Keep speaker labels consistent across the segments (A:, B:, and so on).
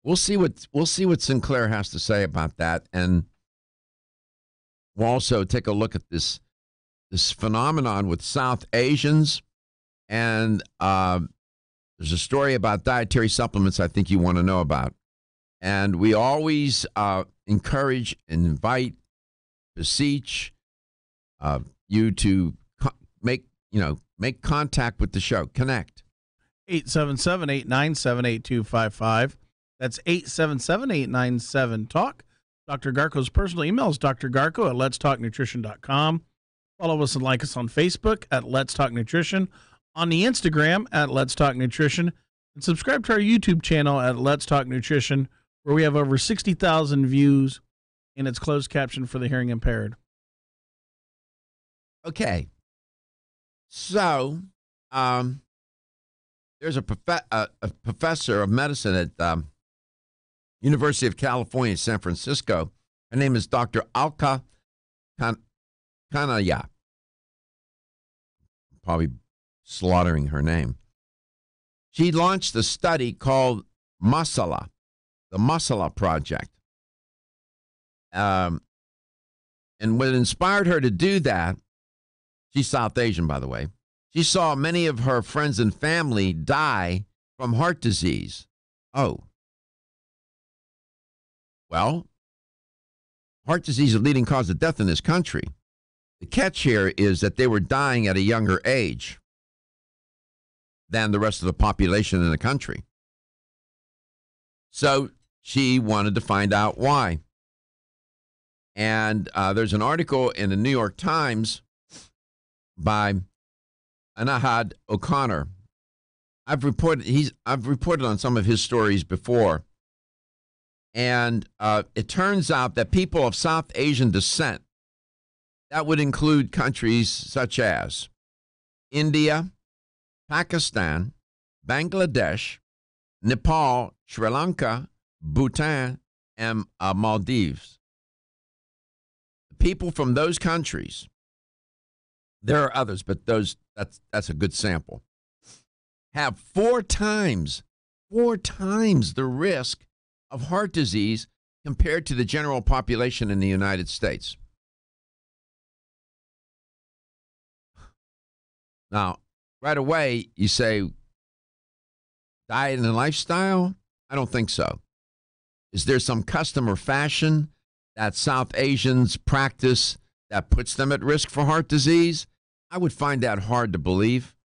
A: we'll see what Sinclair has to say about that, and we'll also take a look at this phenomenon with South Asians, and there's a story about dietary supplements I think you want to know about, and we always encourage and invite, beseech you to make contact with the show, connect.
B: 877-897-8255. That's 877-897-TALK. Dr. Garko's personal email is drgarko@letstalknutrition.com. Follow us and like us on Facebook at Let's Talk Nutrition, on the Instagram at Let's Talk Nutrition, and subscribe to our YouTube channel at Let's Talk Nutrition, where we have over 60,000 views, and it's closed caption for the hearing impaired.
A: Okay. So, there's a professor of medicine at University of California, San Francisco. Her name is Dr. Alka Kanaya. Probably slaughtering her name. She launched a study called Masala, the Masala Project. And what inspired her to do that, she's South Asian, by the way, she saw many of her friends and family die from heart disease. Oh. Well, heart disease is the leading cause of death in this country. The catch here is that they were dying at a younger age than the rest of the population in the country. So she wanted to find out why. And there's an article in the New York Times by Anahad O'Connor. I've reported on some of his stories before. And it turns out that people of South Asian descent, that would include countries such as India, Pakistan, Bangladesh, Nepal, Sri Lanka, Bhutan, and Maldives. People from those countries, there are others, but that's a good sample, have four times the risk of heart disease compared to the general population in the United States. Now, right away, you say, diet and lifestyle? I don't think so. Is there some custom or fashion that South Asians practice that puts them at risk for heart disease? I would find that hard to believe.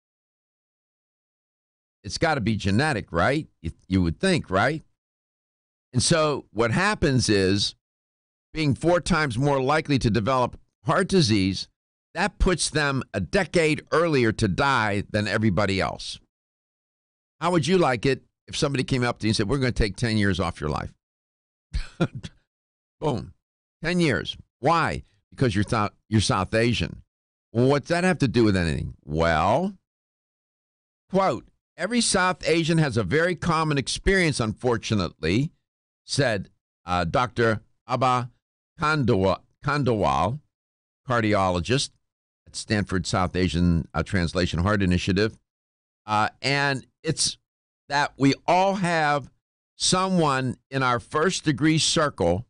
A: It's got to be genetic, right? You would think, right? And so what happens is, being four times more likely to develop heart disease, that puts them a decade earlier to die than everybody else. How would you like it if somebody came up to you and said, we're going to take 10 years off your life? Boom. 10 years. Why? Because you're South Asian. Well, what's that have to do with anything? Well, quote, every South Asian has a very common experience, unfortunately, said Dr. Abha Khandawal, cardiologist at Stanford South Asian Translation Heart Initiative. And it's that we all have someone in our first degree circle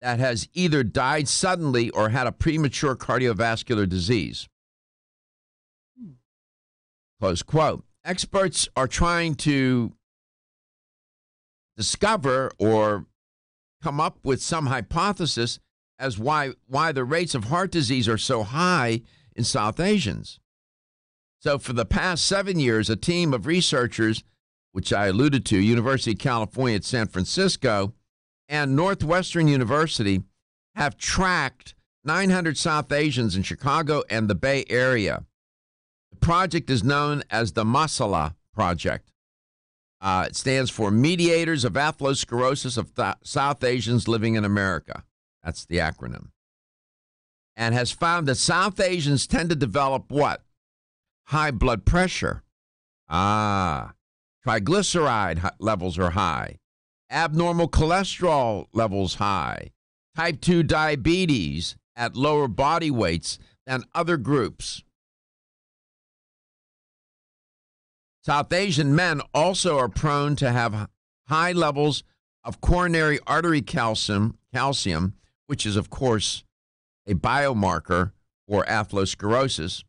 A: that has either died suddenly or had a premature cardiovascular disease. Close quote. Experts are trying to discover or come up with some hypothesis as why the rates of heart disease are so high in South Asians. So for the past 7 years, a team of researchers, which I alluded to, University of California at San Francisco and Northwestern University, have tracked 900 South Asians in Chicago and the Bay Area. The project is known as the Masala Project. It stands for Mediators of Atherosclerosis of South Asians Living in America. That's the acronym. And has found that South Asians tend to develop what? High blood pressure. Triglyceride levels are high. Abnormal cholesterol levels high. Type 2 diabetes at lower body weights than other groups. South Asian men also are prone to have high levels of coronary artery calcium, which is, of course, a biomarker for atherosclerosis,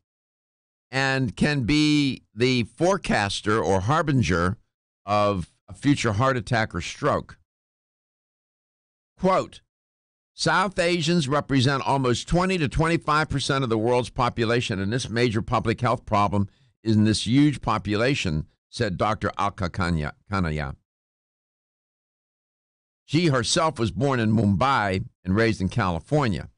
A: and can be the forecaster or harbinger of a future heart attack or stroke. Quote, South Asians represent almost 20 to 25% of the world's population, and this major public health problem is in this huge population, said Dr. Alka Kanaya. She herself was born in Mumbai and raised in California.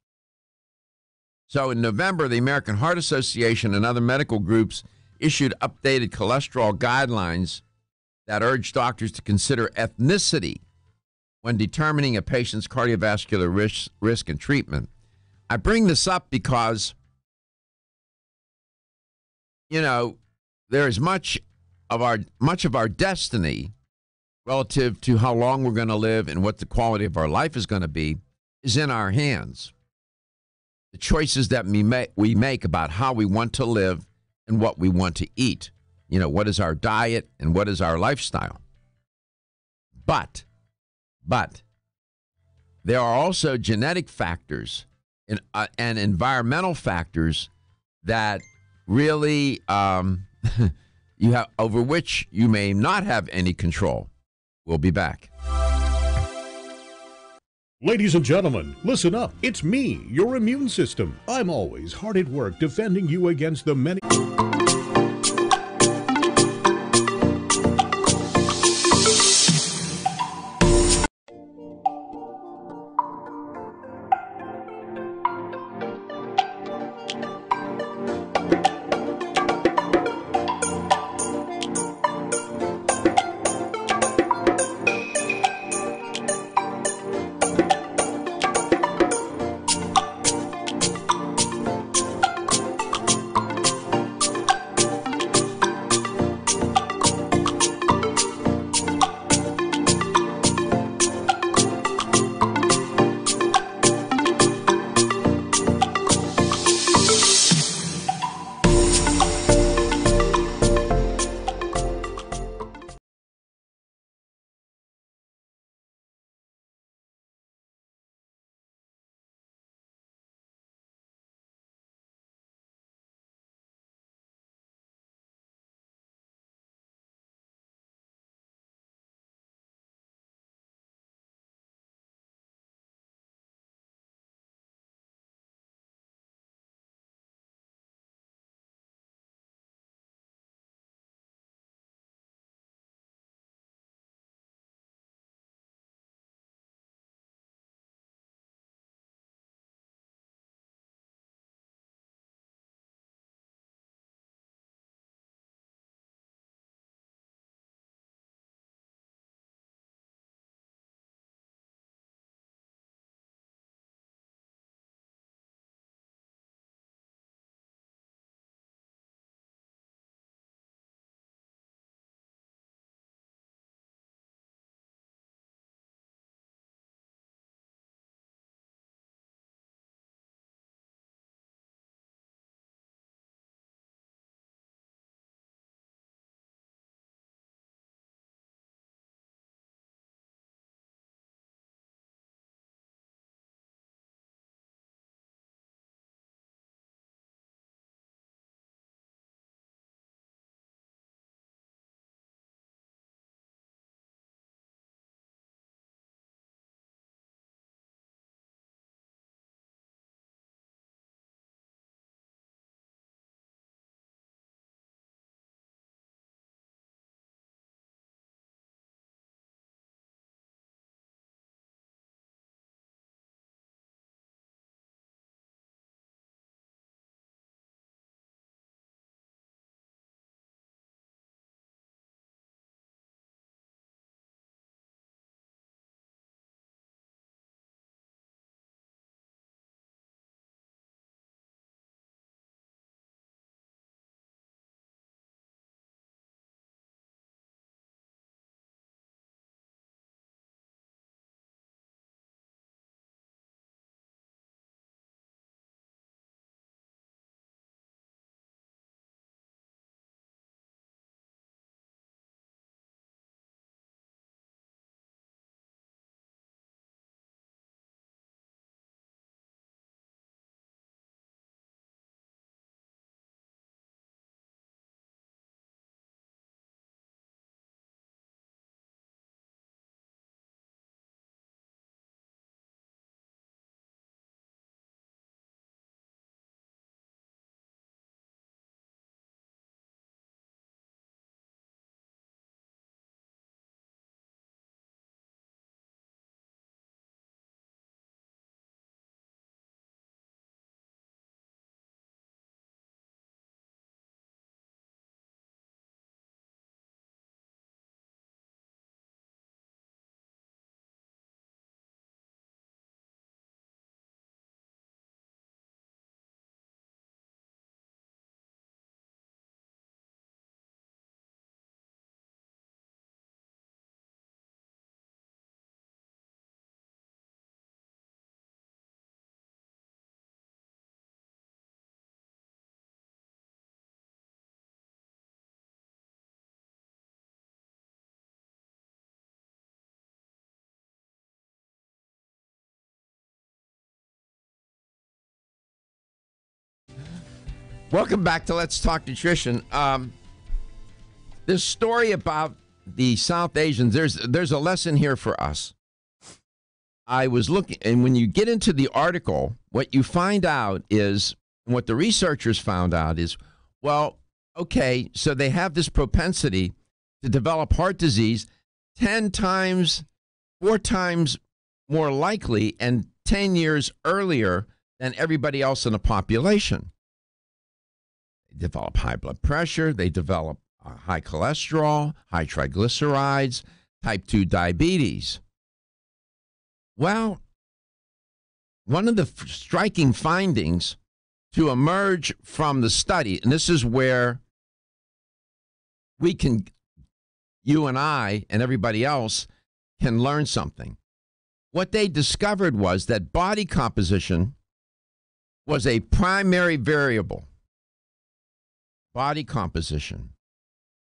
A: So in November, the American Heart Association and other medical groups issued updated cholesterol guidelines that urge doctors to consider ethnicity when determining a patient's cardiovascular risk and treatment. I bring this up because, you know, there is much of our destiny relative to how long we're going to live and what the quality of our life is going to be is in our hands. The choices that we make about how we want to live and what we want to eat. You know, what is our diet and what is our lifestyle? But there are also genetic factors and environmental factors that really you have over which you may not have any control. We'll be back.
C: Ladies and gentlemen, listen up. It's me, your immune system. I'm always hard at work defending you against the many...
A: Welcome back to Let's Talk Nutrition. This story about the South Asians, there's a lesson here for us. I was looking, and when you get into the article, what you find out is, and what the researchers found out is, well, okay, so they have this propensity to develop heart disease 4 times more likely and 10 years earlier than everybody else in the population. They develop high blood pressure, they develop high cholesterol, high triglycerides, type 2 diabetes. Well, one of the striking findings to emerge from the study, and this is where you and I and everybody else can learn something. What they discovered was that body composition was a primary variable. Body composition.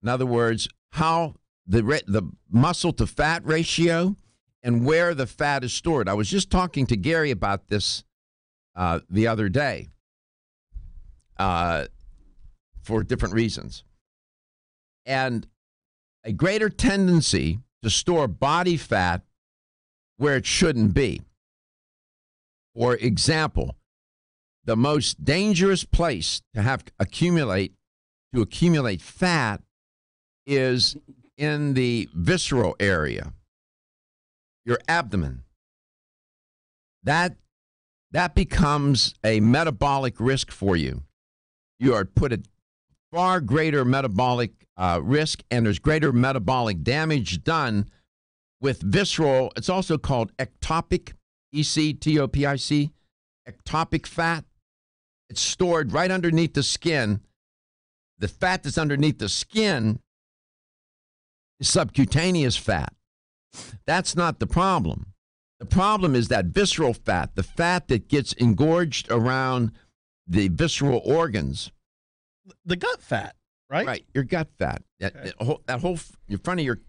A: In other words, how the muscle to fat ratio and where the fat is stored. I was just talking to Gary about this the other day for different reasons. And a greater tendency to store body fat where it shouldn't be. For example, the most dangerous place to accumulate fat is in the visceral area, your abdomen. That becomes a metabolic risk for you. You are put at far greater metabolic risk, and there's greater metabolic damage done with visceral. It's also called ectopic, E-C-T-O-P-I-C, ectopic fat. It's stored right underneath the skin. The fat that's underneath the skin is subcutaneous fat. That's not the problem. The problem is that visceral fat, the fat that gets engorged around the visceral organs.
B: The gut fat, right?
A: Right, your gut fat.
B: Okay.
A: That whole in front of your,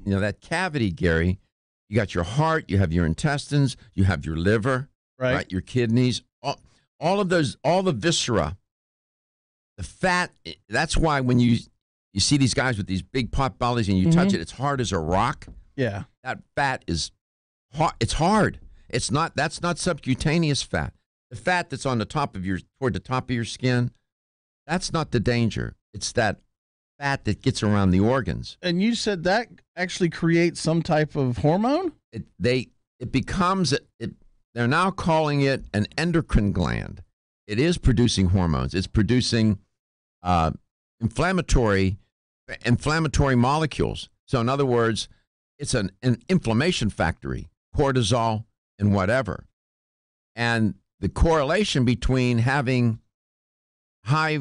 A: that cavity, Gary, you got your heart, you have your intestines, you have your liver, right? Your kidneys, all of those, all the viscera, the fat. That's why when you see these guys with these big pot bellies and you touch it, it's hard as a rock.
B: Yeah.
A: That fat is hard. It's hard. That's not subcutaneous fat. The fat that's on the top of toward the top of your skin, that's not the danger. It's that fat that gets around the organs.
B: And you said that actually creates some type of hormone?
A: They're now calling it an endocrine gland. It is producing hormones. It's producing inflammatory molecules. So in other words, it's an inflammation factory, cortisol and whatever. And the correlation between having high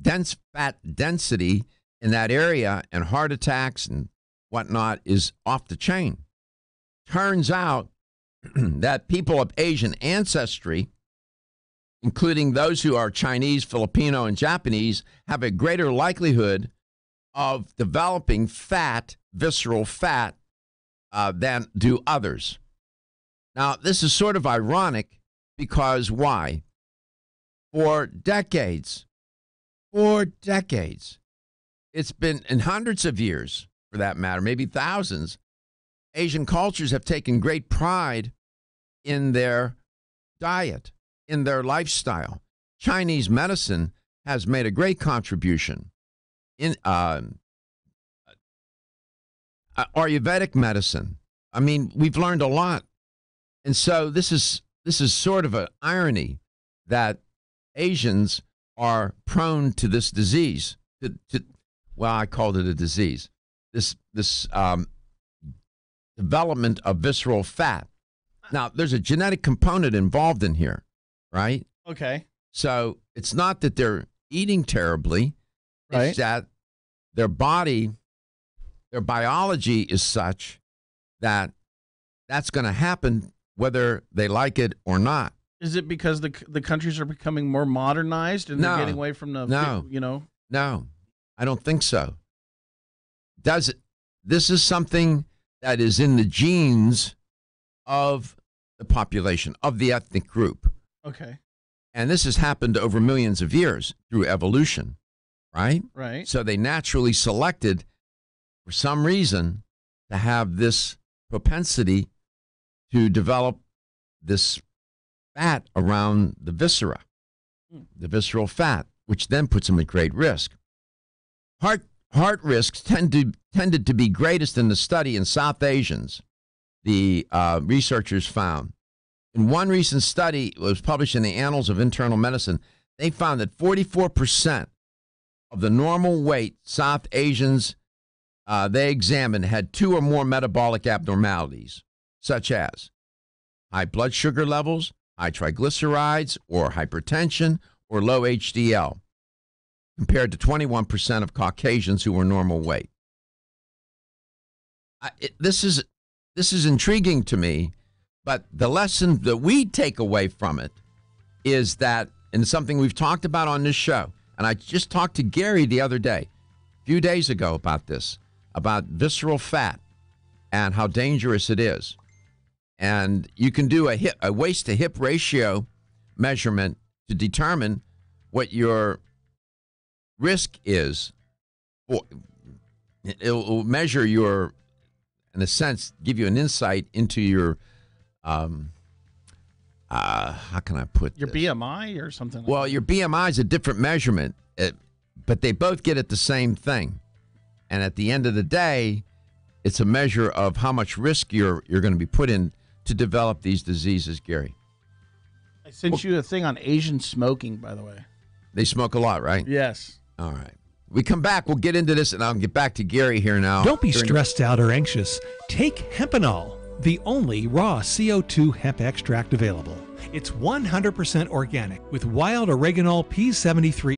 A: dense fat density in that area and heart attacks and whatnot is off the chain. Turns out that people of Asian ancestry, including those who are Chinese, Filipino, and Japanese, have a greater likelihood of developing fat, visceral fat, than do others. Now, this is sort of ironic because why? For decades, it's been, in hundreds of years, for that matter, maybe thousands, Asian cultures have taken great pride in their diet, in their lifestyle. Chinese medicine has made a great contribution. In Ayurvedic medicine, I mean, we've learned a lot. And so this is sort of an irony that Asians are prone to this disease. Well, I called it a disease. This development of visceral fat. Now, there's a genetic component involved in here, right?
B: Okay.
A: So it's not that they're eating terribly.
B: Right.
A: It's that their biology is such that that's going to happen whether they like it or not.
B: Is it because the countries are becoming more modernized and they're getting away from the,
A: No, I don't think so. This is something that is in the genes of the population, of the ethnic group.
B: Okay.
A: And this has happened over millions of years through evolution, right?
B: Right.
A: So they naturally selected, for some reason, to have this propensity to develop this fat around the viscera, the visceral fat, which then puts them at great risk. Heart risks tended to be greatest in the study in South Asians, the researchers found. In one recent study, it was published in the Annals of Internal Medicine, they found that 44% of the normal weight South Asians they examined had 2 or more metabolic abnormalities, such as high blood sugar levels, high triglycerides, or hypertension, or low HDL, compared to 21% of Caucasians who were normal weight. This is intriguing to me, but the lesson that we take away from it is that, and something we've talked about on this show, and I just talked to Gary the other day, a few days ago about this, about visceral fat and how dangerous it is. And you can do a waist to hip ratio measurement to determine what your risk is. It'll measure your, in a sense, give you an insight into your, how can I put
B: Your
A: this?
B: BMI or something like
A: Well,
B: that?
A: your BMI is a different measurement, but they both get at the same thing. And at the end of the day, it's a measure of how much risk you're going to be put in to develop these diseases, Gary.
B: I sent you a thing on Asian smoking, by the way.
A: They smoke a lot, right?
B: Yes.
A: All right. We come back, we'll get into this, and I'll get back to Gary here now.
D: Don't be stressed out or anxious. Take Hempanol, the only raw CO2 hemp extract available. It's 100% organic with wild oreganol P73.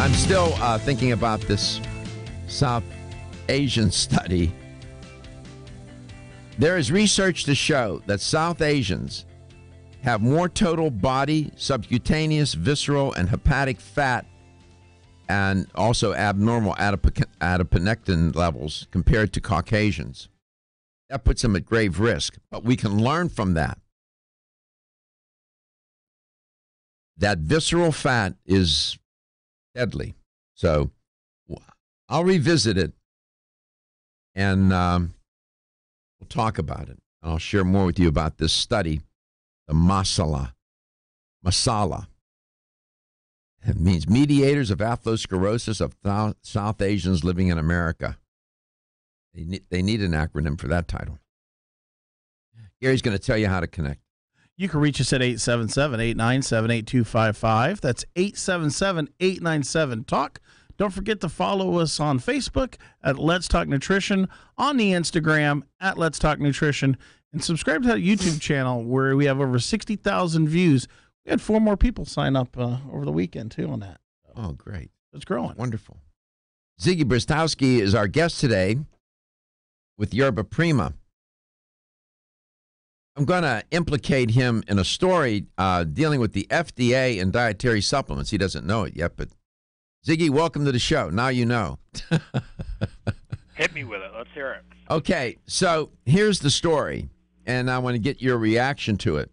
A: I'm still thinking about this South Asian study. There is research to show that South Asians have more total body, subcutaneous, visceral, and hepatic fat, and also abnormal adiponectin levels compared to Caucasians. That puts them at grave risk, but we can learn from that. That visceral fat is deadly. So I'll revisit it, and we'll talk about it. I'll share more with you about this study, the masala. It means mediators of atherosclerosis of South Asians living in America. They need an acronym for that title. Gary's going to tell you how to connect.
B: You can reach us at 877-897-8255. That's 877-897-TALK. Don't forget to follow us on Facebook at Let's Talk Nutrition, on the Instagram at Let's Talk Nutrition, and subscribe to that YouTube channel where we have over 60,000 views. We had 4 more people sign up over the weekend, too, on that.
A: Oh, great.
B: It's growing.
A: Wonderful. Ziggy Brostowski is our guest today with Yerba Prima. I'm going to implicate him in a story dealing with the FDA and dietary supplements. He doesn't know it yet, but Ziggy, welcome to the show. Now you know.
E: Hit me with it. Let's hear it.
A: Okay, so here's the story, and I want to get your reaction to it.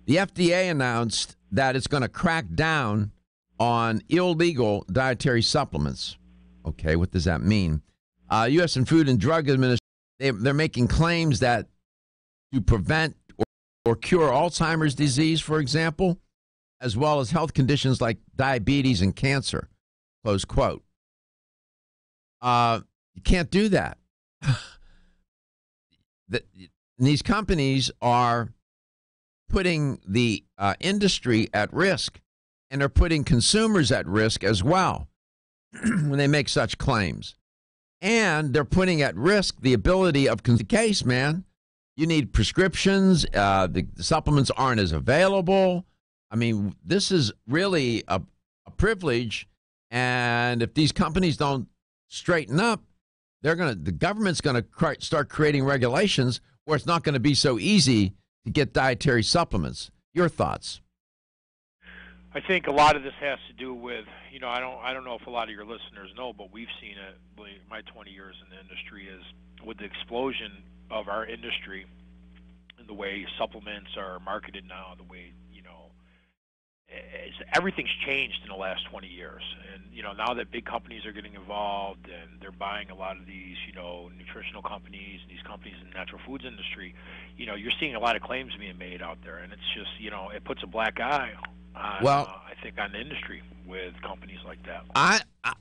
A: The FDA announced that it's going to crack down on illegal dietary supplements. Okay, what does that mean? U.S. and Food and Drug Administration, they're making claims that to prevent or cure Alzheimer's disease, for example, as well as health conditions like diabetes and cancer, close quote. You can't do that. These companies are putting the industry at risk, and they're putting consumers at risk as well when they make such claims. And they're putting at risk the ability of the case, man. You need prescriptions. The supplements aren't as available. I mean, this is really a privilege. And if these companies don't straighten up, the government's going to start creating regulations where it's not going to be so easy to get dietary supplements. Your thoughts?
E: I think a lot of this has to do with, I don't know if a lot of your listeners know, but we've seen it. My 20 years in the industry is with the explosion of our industry and the way supplements are marketed now, the way, everything's changed in the last 20 years. And, now that big companies are getting involved and they're buying a lot of these, nutritional companies, these companies in the natural foods industry, you're seeing a lot of claims being made out there. And it's just, it puts a black eye on, I think, on the industry with companies like that.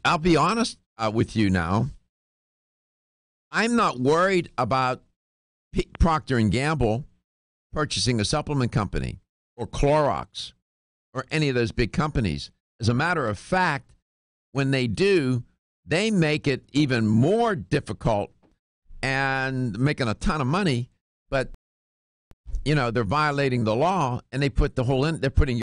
A: I'll be honest with you now. I'm not worried about Procter & Gamble purchasing a supplement company or Clorox or any of those big companies. As a matter of fact, when they do, they make it even more difficult and making a ton of money, but they're violating the law, and they put they're putting